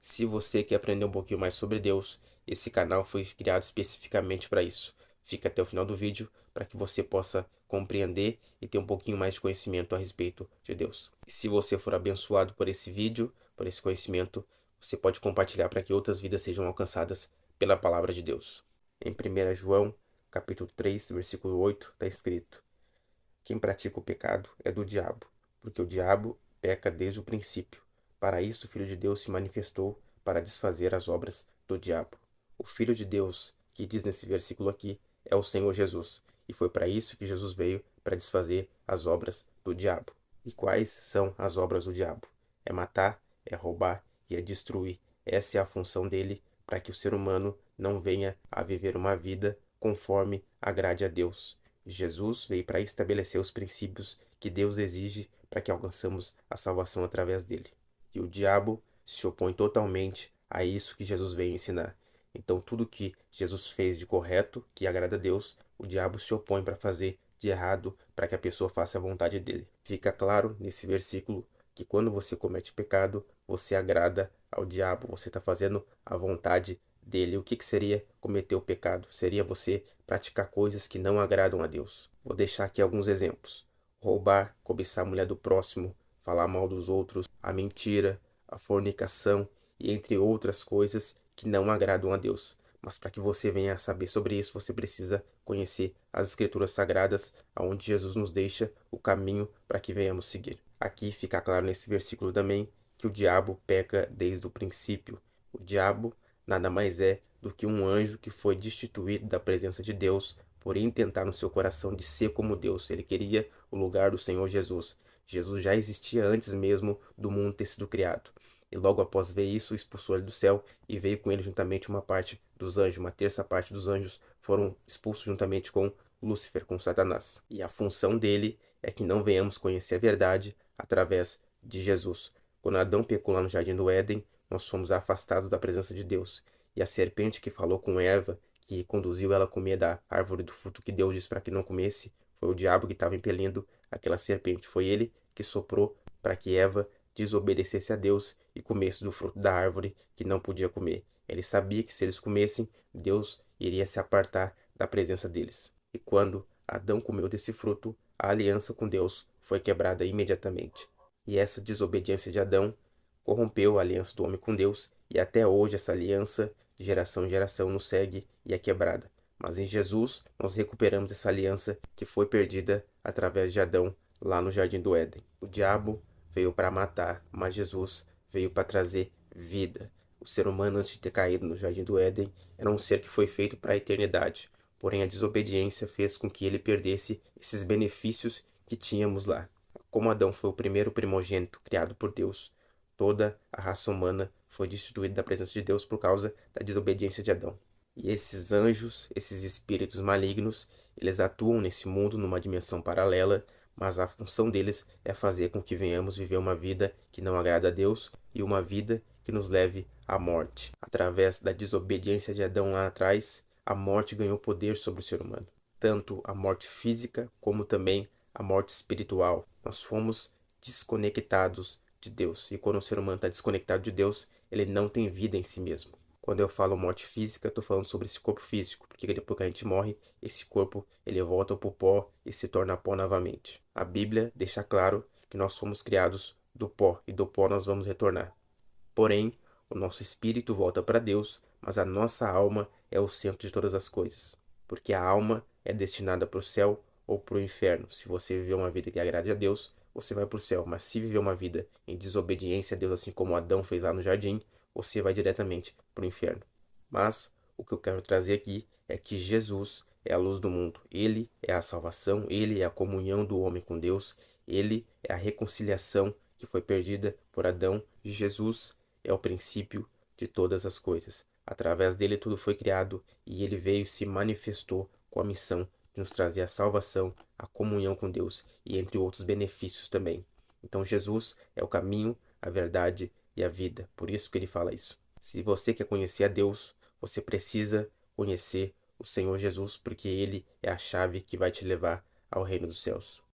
Se você quer aprender um pouquinho mais sobre Deus, esse canal foi criado especificamente para isso. Fica até o final do vídeo para que você possa compreender e ter um pouquinho mais de conhecimento a respeito de Deus. E se você for abençoado por esse vídeo, por esse conhecimento, você pode compartilhar para que outras vidas sejam alcançadas pela palavra de Deus. Em 1 João, capítulo 3, versículo 8, está escrito: quem pratica o pecado é do diabo, porque o diabo peca desde o princípio. Para isso o Filho de Deus se manifestou, para desfazer as obras do diabo. O Filho de Deus, que diz nesse versículo aqui, é o Senhor Jesus. E foi para isso que Jesus veio, para desfazer as obras do diabo. E quais são as obras do diabo? É matar, é roubar e é destruir. Essa é a função dele, para que o ser humano não venha a viver uma vida conforme agrade a Deus. Jesus veio para estabelecer os princípios que Deus exige para que alcançamos a salvação através dele. E o diabo se opõe totalmente a isso que Jesus veio ensinar. Então, tudo que Jesus fez de correto, que agrada a Deus, o diabo se opõe para fazer de errado, para que a pessoa faça a vontade dele. Fica claro nesse versículo que quando você comete pecado, você agrada ao diabo, você está fazendo a vontade dele. O que seria cometer o pecado? Seria você praticar coisas que não agradam a Deus. Vou deixar aqui alguns exemplos: roubar, cobiçar a mulher do próximo, falar mal dos outros, a mentira, a fornicação e entre outras coisas que não agradam a Deus. Mas para que você venha a saber sobre isso, você precisa conhecer as Escrituras Sagradas, onde Jesus nos deixa o caminho para que venhamos seguir. Aqui fica claro nesse versículo também que o diabo peca desde o princípio. O diabo nada mais é do que um anjo que foi destituído da presença de Deus, porém tentar no seu coração de ser como Deus. Ele queria o lugar do Senhor Jesus. Jesus já existia antes mesmo do mundo ter sido criado. E logo após ver isso, expulsou ele do céu e veio com ele juntamente uma parte dos anjos. Uma terça parte dos anjos foram expulsos juntamente com Lúcifer, com Satanás. E a função dele é que não venhamos conhecer a verdade através de Jesus. Quando Adão pecou lá no Jardim do Éden, nós fomos afastados da presença de Deus. E a serpente que falou com Eva, que conduziu ela a comer da árvore do fruto que Deus disse para que não comesse, foi o diabo que estava impelindo aquela serpente. Foi ele que soprou para que Eva desobedecesse a Deus e comesse do fruto da árvore que não podia comer. Ele sabia que se eles comessem, Deus iria se apartar da presença deles. E quando Adão comeu desse fruto, a aliança com Deus foi quebrada imediatamente. E essa desobediência de Adão corrompeu a aliança do homem com Deus, e até hoje essa aliança de geração em geração nos segue e é quebrada. Mas em Jesus nós recuperamos essa aliança que foi perdida através de Adão lá no Jardim do Éden. O diabo veio para matar, mas Jesus veio para trazer vida. O ser humano, antes de ter caído no Jardim do Éden, era um ser que foi feito para a eternidade. Porém, a desobediência fez com que ele perdesse esses benefícios que tínhamos lá. Como Adão foi o primeiro primogênito criado por Deus, toda a raça humana foi destituída da presença de Deus por causa da desobediência de Adão. E esses anjos, esses espíritos malignos, eles atuam nesse mundo numa dimensão paralela, mas a função deles é fazer com que venhamos viver uma vida que não agrada a Deus e uma vida que nos leve à morte. Através da desobediência de Adão lá atrás, a morte ganhou poder sobre o ser humano. Tanto a morte física como também a morte espiritual. Nós fomos desconectados de Deus. E quando o ser humano está desconectado de Deus, ele não tem vida em si mesmo. Quando eu falo morte física, estou falando sobre esse corpo físico, porque depois que a gente morre, esse corpo ele volta para o pó e se torna pó novamente. A Bíblia deixa claro que nós somos criados do pó e do pó nós vamos retornar. Porém, o nosso espírito volta para Deus, mas a nossa alma é o centro de todas as coisas, porque a alma é destinada para o céu ou para o inferno. Se você viver uma vida que agrade a Deus, você vai para o céu, mas se viver uma vida em desobediência a Deus, assim como Adão fez lá no jardim, você vai diretamente para o inferno. Mas o que eu quero trazer aqui é que Jesus é a luz do mundo. Ele é a salvação, ele é a comunhão do homem com Deus, ele é a reconciliação que foi perdida por Adão. E Jesus é o princípio de todas as coisas. Através dele tudo foi criado e ele veio e se manifestou com a missão de nos trazer a salvação, a comunhão com Deus e entre outros benefícios também. Então Jesus é o caminho, a verdade e a vida. Por isso que ele fala isso. Se você quer conhecer a Deus, você precisa conhecer o Senhor Jesus, porque ele é a chave que vai te levar ao reino dos céus.